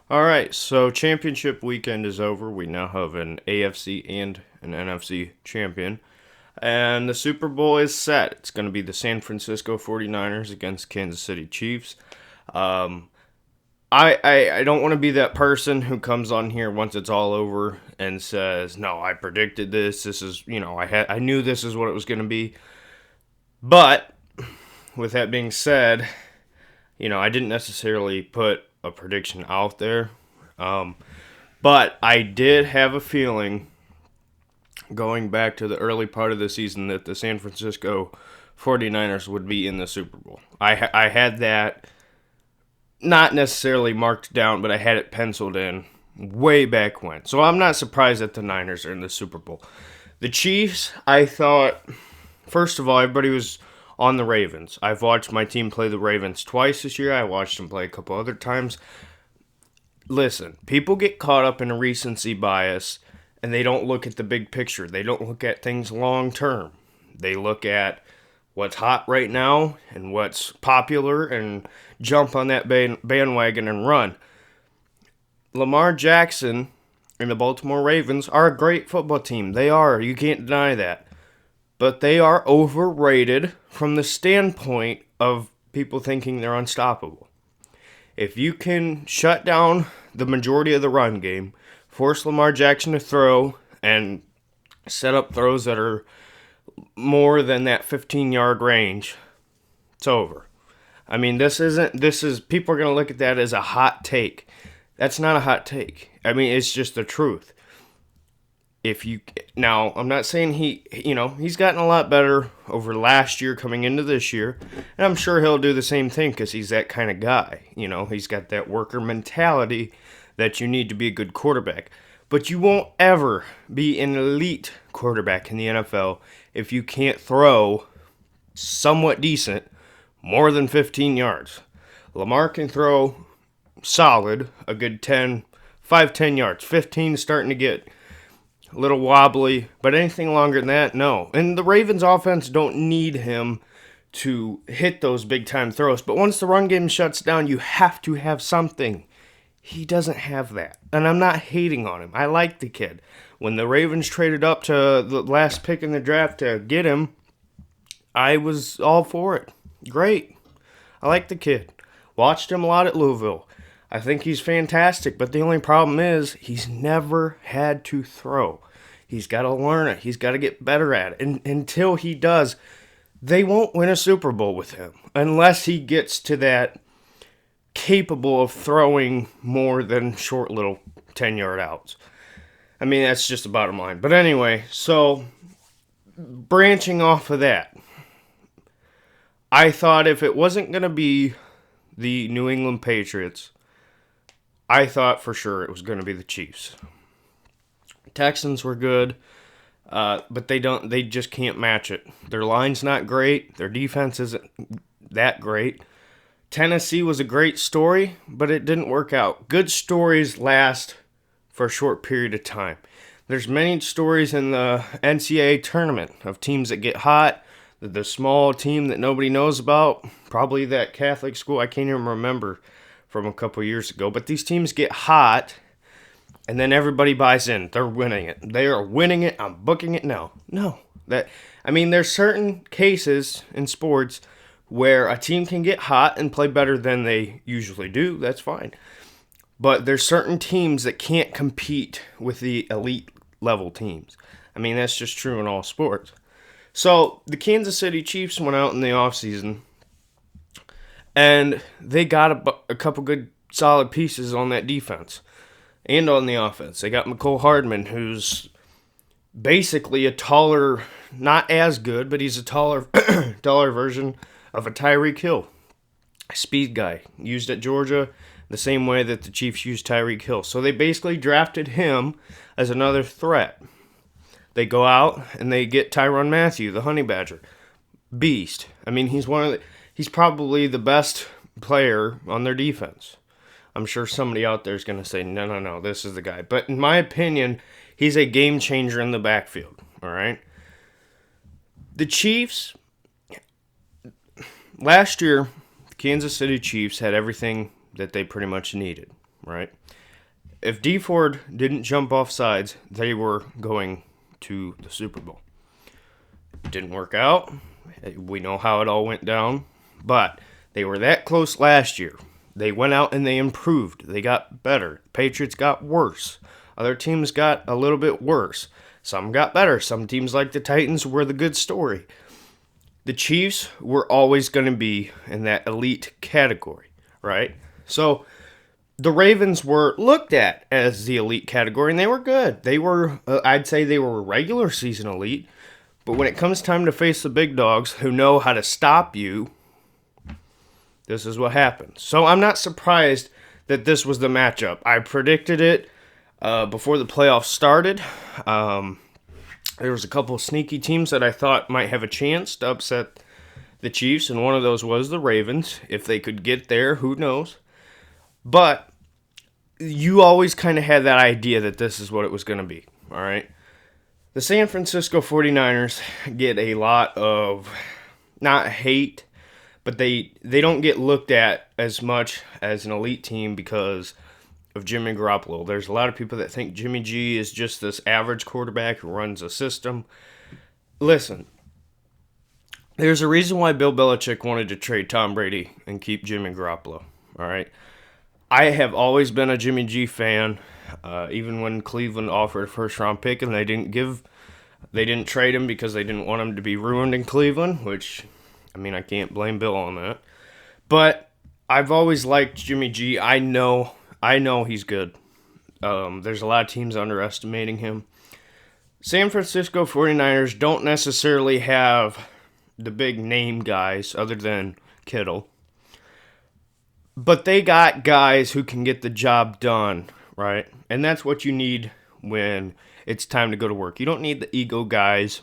All right, so championship weekend is over. We now have an AFC and an NFC champion. And the Super Bowl is set. It's going to be the San Francisco 49ers against Kansas City Chiefs. Um, I don't want to be that person who comes on here once it's all over and says, "No, I predicted this. This is, I knew this is what it was going to be." But with that being said, I didn't necessarily put a prediction out there. Um, but I did have a feeling going back to the early part of the season that the San Francisco 49ers would be in the Super Bowl. I had that not necessarily marked down, but I had it penciled in way back when. So I'm not surprised that the Niners are in the Super Bowl. The Chiefs, I thought, first of all, everybody was on the Ravens. I've watched my team play the Ravens twice this year. I watched them play a couple other times. Listen, people get caught up in a recency bias and they don't look at the big picture. They don't look at things long term. They look at what's hot right now and what's popular and jump on that bandwagon and run. Lamar Jackson and the Baltimore Ravens are a great football team. They are. You can't deny that. But they are overrated from the standpoint of people thinking they're unstoppable. If you can shut down the majority of the run game, force Lamar Jackson to throw, and set up throws that are more than that 15-yard range, it's over. I mean, this is, people are going to look at that as a hot take. That's not a hot take. I mean, it's just the truth. Now, I'm not saying he's gotten a lot better over last year coming into this year, and I'm sure he'll do the same thing because he's that kind of guy. He's got that worker mentality that you need to be a good quarterback. But you won't ever be an elite quarterback in the NFL if you can't throw somewhat decent more than 15 yards. Lamar can throw solid, a good 10 yards. 15 starting to get a little wobbly, but anything longer than that, no. And the Ravens offense don't need him to hit those big time throws. But once the run game shuts down, you have to have something. He doesn't have that. And I'm not hating on him. I like the kid. When the Ravens traded up to the last pick in the draft to get him, I was all for it. Great. I like the kid. Watched him a lot at Louisville. I think he's fantastic, but the only problem is he's never had to throw. He's got to learn it. He's got to get better at it. And until he does, they won't win a Super Bowl with him unless he gets to that capable of throwing more than short little 10-yard outs. I mean, that's just the bottom line. But anyway, so branching off of that, I thought if it wasn't going to be the New England Patriots, I thought for sure it was going to be the Chiefs. Texans were good, but they just can't match it. Their line's not great. Their defense isn't that great. Tennessee was a great story, but it didn't work out. Good stories last for a short period of time. There's many stories in the NCAA tournament of teams that get hot. The small team that nobody knows about, probably that Catholic school, I can't even remember from a couple years ago. But these teams get hot, and then everybody buys in. They're winning it. They are winning it. I'm booking it now. No. There's certain cases in sports where a team can get hot and play better than they usually do. That's fine. But there's certain teams that can't compete with the elite level teams. I mean, that's just true in all sports. So the Kansas City Chiefs went out in the offseason, and they got a couple good solid pieces on that defense and on the offense. They got Mecole Hardman, who's basically a taller, not as good, but he's a taller version of a Tyreek Hill. Speed guy, used at Georgia the same way that the Chiefs used Tyreek Hill. So they basically drafted him as another threat. They go out and they get Tyrann Mathieu, the Honey Badger. Beast. I mean, he's probably the best player on their defense. I'm sure somebody out there is going to say, no, this is the guy. But in my opinion, he's a game changer in the backfield. All right? The Chiefs, last year, the Kansas City Chiefs had everything that they pretty much needed. right? If Dee Ford didn't jump off sides, they were going to the Super Bowl. It didn't work out. We know how it all went down. But they were that close last year. They went out and they improved. They got better. Patriots got worse. Other teams got a little bit worse. Some got better. Some teams like the Titans were the good story. The Chiefs were always going to be in that elite category, right? So the Ravens were looked at as the elite category, and they were good. They were, I'd say they were regular season elite. But when it comes time to face the big dogs who know how to stop you, this is what happens. So I'm not surprised that this was the matchup. I predicted it before the playoffs started. There was a couple of sneaky teams that I thought might have a chance to upset the Chiefs, and one of those was the Ravens. If they could get there, who knows? But you always kind of had that idea that this is what it was going to be, all right? The San Francisco 49ers get a lot of, not hate, but they don't get looked at as much as an elite team because of Jimmy Garoppolo. There's a lot of people that think Jimmy G is just this average quarterback who runs a system. Listen, there's a reason why Bill Belichick wanted to trade Tom Brady and keep Jimmy Garoppolo, all right? I have always been a Jimmy G fan, even when Cleveland offered a first-round pick and they didn't trade him because they didn't want him to be ruined in Cleveland, which, I mean, I can't blame Bill on that. But I've always liked Jimmy G. I know he's good. There's a lot of teams underestimating him. San Francisco 49ers don't necessarily have the big name guys other than Kittle. But they got guys who can get the job done, right? And that's what you need when it's time to go to work. You don't need the ego guys,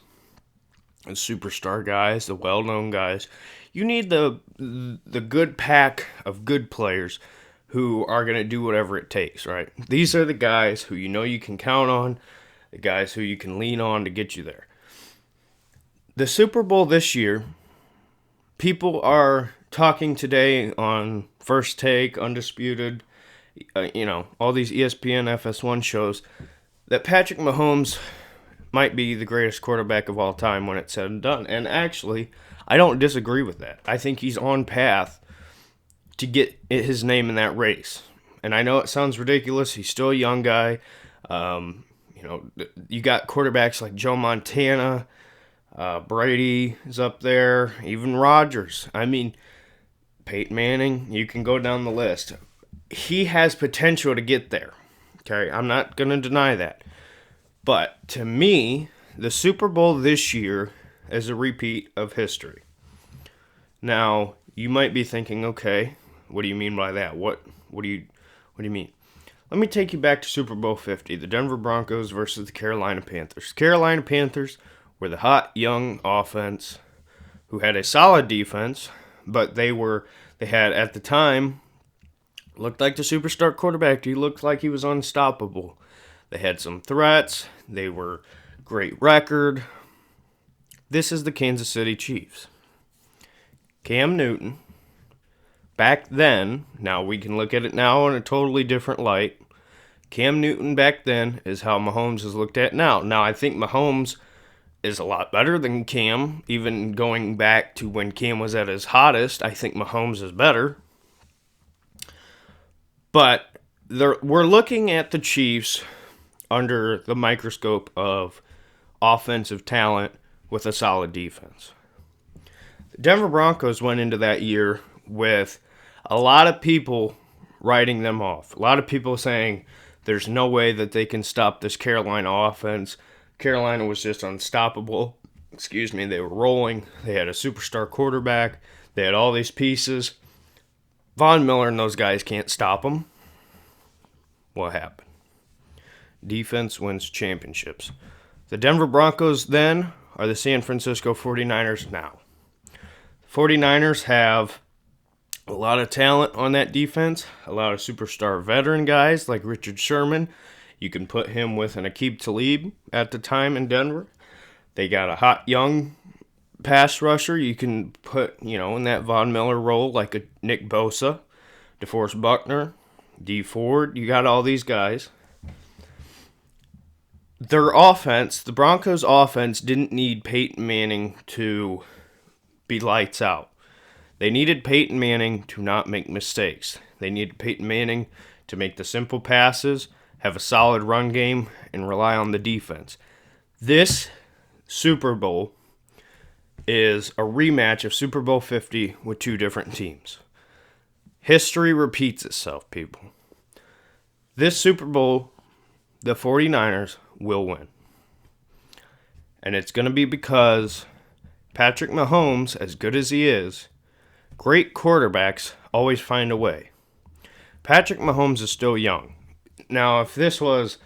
the superstar guys, the well-known guys. You need the good pack of good players who are going to do whatever it takes, right? These are the guys who you know you can count on, the guys who you can lean on to get you there. The Super Bowl this year, people are talking today on First Take, Undisputed, all these ESPN FS1 shows, that Patrick Mahomes might be the greatest quarterback of all time when it's said and done. And actually, I don't disagree with that. I think he's on path to get his name in that race. And I know it sounds ridiculous. He's still a young guy. You got quarterbacks like Joe Montana, Brady is up there, even Rodgers. I mean, Peyton Manning, you can go down the list. He has potential to get there. Okay, I'm not going to deny that. But to me, the Super Bowl this year is a repeat of history. Now, you might be thinking, okay, what do you mean by that? What do you mean? Let me take you back to Super Bowl 50, the Denver Broncos versus the Carolina Panthers. Carolina Panthers were the hot young offense who had a solid defense, but they had at the time looked like the superstar quarterback. He looked like he was unstoppable. They had some threats. They were great record. This is the Kansas City Chiefs. Cam Newton, back then, now we can look at it now in a totally different light. Cam Newton back then is how Mahomes is looked at now. Now, I think Mahomes is a lot better than Cam. Even going back to when Cam was at his hottest, I think Mahomes is better. But we're looking at the Chiefs under the microscope of offensive talent with a solid defense. The Denver Broncos went into that year with a lot of people writing them off. A lot of people saying there's no way that they can stop this Carolina offense. Carolina was just unstoppable. They were rolling. They had a superstar quarterback. They had all these pieces. Von Miller and those guys can't stop them. What happened? Defense wins championships. The Denver Broncos then are the San Francisco 49ers now. 49ers have a lot of talent on that defense, a lot of superstar veteran guys like Richard Sherman. You can put him with an Aqib Talib at the time in Denver. They got a hot young pass rusher you can put, in that Von Miller role like a Nick Bosa, DeForest Buckner. Dee Ford, you got all these guys. Their offense, the Broncos' offense, didn't need Peyton Manning to be lights out. They needed Peyton Manning to not make mistakes. They needed Peyton Manning to make the simple passes, have a solid run game, and rely on the defense. This Super Bowl is a rematch of Super Bowl 50 with two different teams. History repeats itself, people. This Super Bowl, the 49ers will win. And it's going to be because Patrick Mahomes, as good as he is, great quarterbacks always find a way. Patrick Mahomes is still young. Now, if this was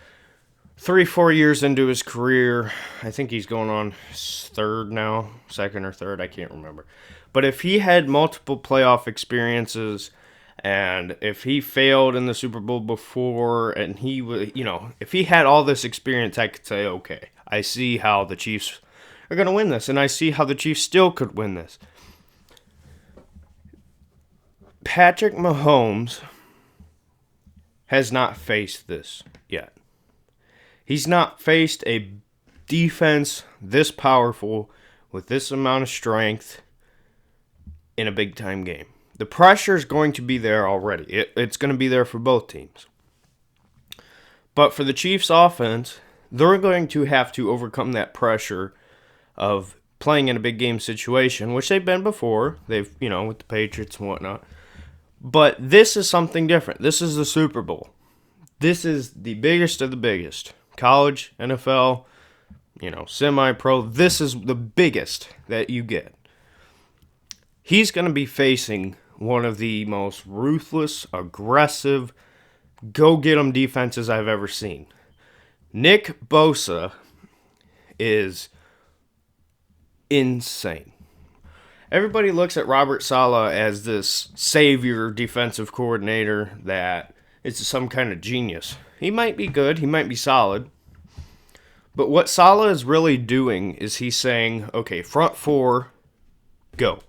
3-4 years into his career, I think he's going on his third now, second or third, I can't remember. But if he had multiple playoff experiences, and if he failed in the Super Bowl before, and he was, if he had all this experience, I could say, okay, I see how the Chiefs are going to win this, and I see how the Chiefs still could win this. Patrick Mahomes has not faced this yet. He's not faced a defense this powerful with this amount of strength in a big-time game. The pressure is going to be there already. It's going to be there for both teams. But for the Chiefs' offense, they're going to have to overcome that pressure of playing in a big game situation, which they've been before. They've, with the Patriots and whatnot. But this is something different. This is the Super Bowl. This is the biggest of the biggest. College, NFL, semi-pro. This is the biggest that you get. He's going to be facing one of the most ruthless, aggressive, go-get-'em defenses I've ever seen. Nick Bosa is insane. Everybody looks at Robert Saleh as this savior defensive coordinator that is some kind of genius. He might be good, he might be solid. But what Saleh is really doing is he's saying, okay, front four, go.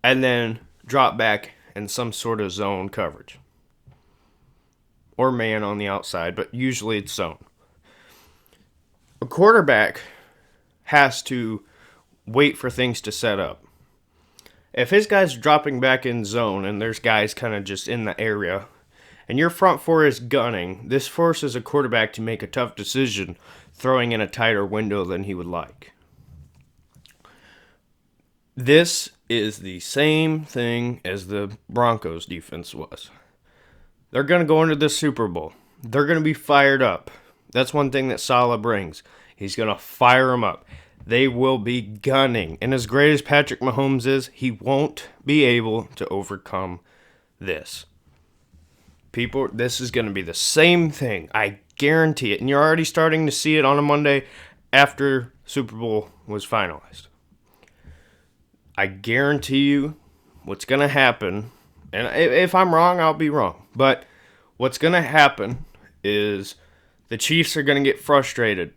And then drop back in some sort of zone coverage. Or man on the outside, but usually it's zone. A quarterback has to wait for things to set up. If his guy's dropping back in zone and there's guys kind of just in the area, and your front four is gunning, this forces a quarterback to make a tough decision, throwing in a tighter window than he would like. This is the same thing as the Broncos defense was. They're going to go into the Super Bowl. They're going to be fired up. That's one thing that Saleh brings. He's going to fire them up. They will be gunning. And as great as Patrick Mahomes is, he won't be able to overcome this. People, this is going to be the same thing. I guarantee it. And you're already starting to see it on a Monday after Super Bowl was finalized. I guarantee you what's going to happen, and if I'm wrong, I'll be wrong, but what's going to happen is the Chiefs are going to get frustrated.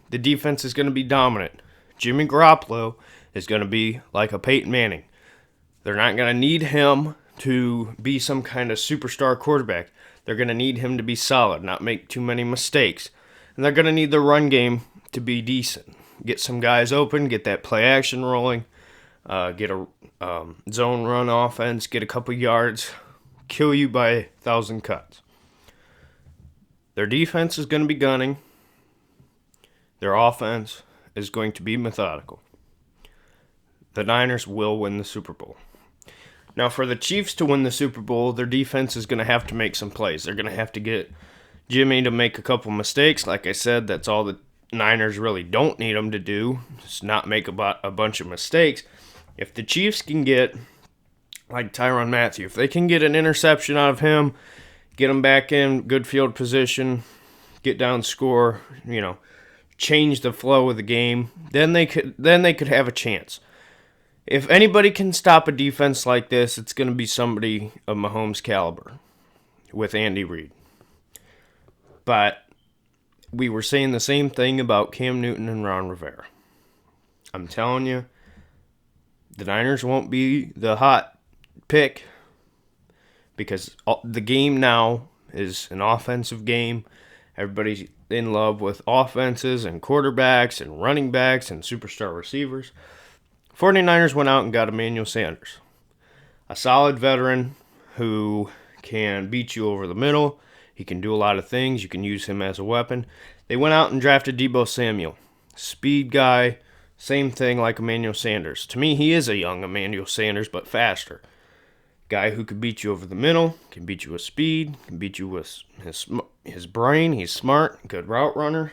The defense is going to be dominant. Jimmy Garoppolo is going to be like a Peyton Manning. They're not going to need him to be some kind of superstar quarterback. They're going to need him to be solid, not make too many mistakes. And they're going to need the run game to be decent. Get some guys open, get that play action rolling, get a zone run offense, get a couple yards, kill you by 1,000 cuts. Their defense is going to be gunning. Their offense is going to be methodical. The Niners will win the Super Bowl. Now, for the Chiefs to win the Super Bowl, their defense is going to have to make some plays. They're going to have to get Jimmy to make a couple mistakes. Like I said, that's all the Niners really don't need him to do, is not make a bunch of mistakes. If the Chiefs can get, like Tyrann Mathieu, if they can get an interception out of him, get him back in good field position, get down, score, change the flow of the game, then they could have a chance. If anybody can stop a defense like this, it's going to be somebody of Mahomes' caliber with Andy Reid. But we were saying the same thing about Cam Newton and Ron Rivera. I'm telling you, the Niners won't be the hot pick, because the game now is an offensive game. Everybody's in love with offenses and quarterbacks and running backs and superstar receivers. 49ers went out and got Emmanuel Sanders, a solid veteran who can beat you over the middle. He can do a lot of things. You can use him as a weapon. They went out and drafted Deebo Samuel, speed guy, same thing like Emmanuel Sanders. To me, he is a young Emmanuel Sanders, but faster. Guy who can beat you over the middle, can beat you with speed, can beat you with his brain. He's smart, good route runner.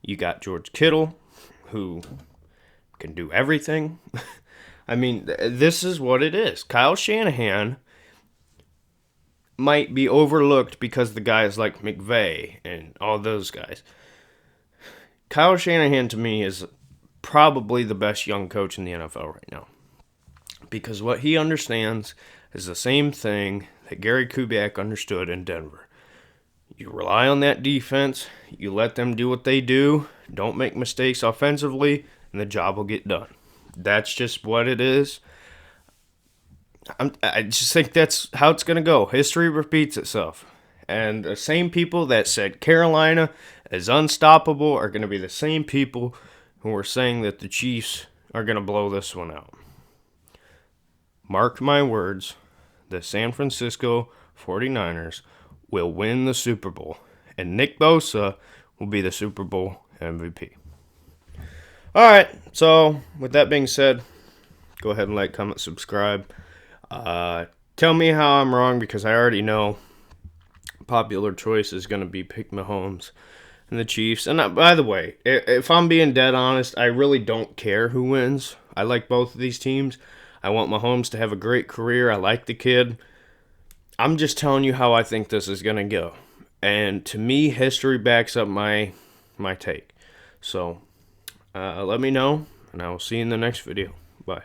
You got George Kittle, who can do everything. I mean, this is what it is. Kyle Shanahan might be overlooked because the guys like McVay and all those guys. Kyle Shanahan, to me, is probably the best young coach in the NFL right now, because what he understands is the same thing that Gary Kubiak understood in Denver. You rely on that defense, you let them do what they do, don't make mistakes offensively, and the job will get done. That's just what it is. I just think that's how it's going to go. History repeats itself. And the same people that said Carolina is unstoppable are going to be the same people who are saying that the Chiefs are going to blow this one out. Mark my words, the San Francisco 49ers will win the Super Bowl, and Nick Bosa will be the Super Bowl MVP. All right, so with that being said, go ahead and like, comment, subscribe. Tell me how I'm wrong, because I already know popular choice is going to be pick Mahomes and the Chiefs. And by the way, if I'm being dead honest, I really don't care who wins. I like both of these teams. I want Mahomes to have a great career. I like the kid. I'm just telling you how I think this is going to go. And to me, history backs up my take. So let me know, and I will see you in the next video. Bye.